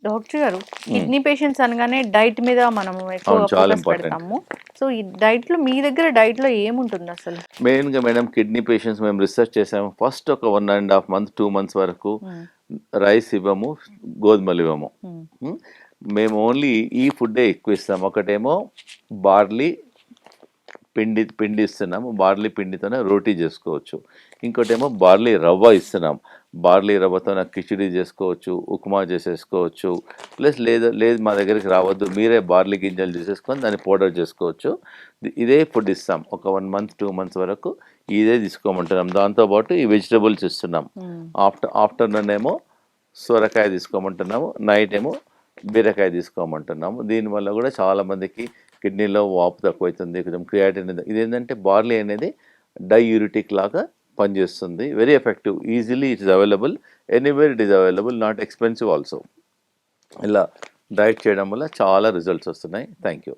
Doctor గారు, హ్మ్. Kidney patients అనగానే డైట్ మీద మనము అవును. ఎక్కువగా చాలా ఫోకస్ ఇంపార్టెంట్. పెడతాము. సో, ఈ డైట్‌లో మీ దగ్గర డైట్‌లో ఏముంటుందసలు? మెయిన్‌గా మేడం కిడ్నీ పేషెంట్స్ మేము రిసర్చ్ చేసాము. ఫస్ట్ ఒక 1 ½ మంత్, 2 మంత్స్ వరకు హ్మ్. రైస్ ఇవ్వము, గోధుమలు ఇవ్వము. హ్మ్. హ్మ్. మేము ఓన్లీ ఈ ఫుడ్డే ఎక్కువ ఇస్తాము. ఒకటేమో బార్లీ పిండి ఇస్తున్నాము. బార్లీ పిండితోనే రోటీ చేసుకోవచ్చు. ఇంకోటేమో బార్లీ రవ్వ ఇస్తున్నాం. బార్లీ రవ్వతోన కిచిడి చేసుకోవచ్చు, ఉప్మా చేసేసుకోవచ్చు. ప్లస్ లేదు మా దగ్గరికి రావద్దు, మీరే బార్లీ గింజలు తీసేసుకొని దాన్ని పౌడర్ చేసుకోవచ్చు. ఇదే ఫుడ్ ఇస్తాం. ఒక 1 మంత్, 2 మంత్స్ వరకు ఇదే తీసుకోమంటున్నాం. దాంతోపాటు ఈ వెజిటబుల్స్ ఇస్తున్నాం. హ్మ్. ఆఫ్టర్‌నూన్ ఏమో సొరకాయ తీసుకోమంటున్నాము. నైట్ ఏమో బీరకాయ తీసుకోమంటున్నాము. దీనివల్ల కూడా చాలామందికి కిడ్నీలో వాపు తక్కువైతుంది. కొంచెం క్రియాటిన్ ఇదేంటంటే బార్లీ అనేది డైయూరిటిక్ లాగా పనిచేస్తుంది. Very effective. Easily it is available. Anywhere it is available. Not expensive also. ఇలా డైట్ చేయడం వల్ల చాలా రిజల్ట్స్ వస్తున్నాయి. Thank you.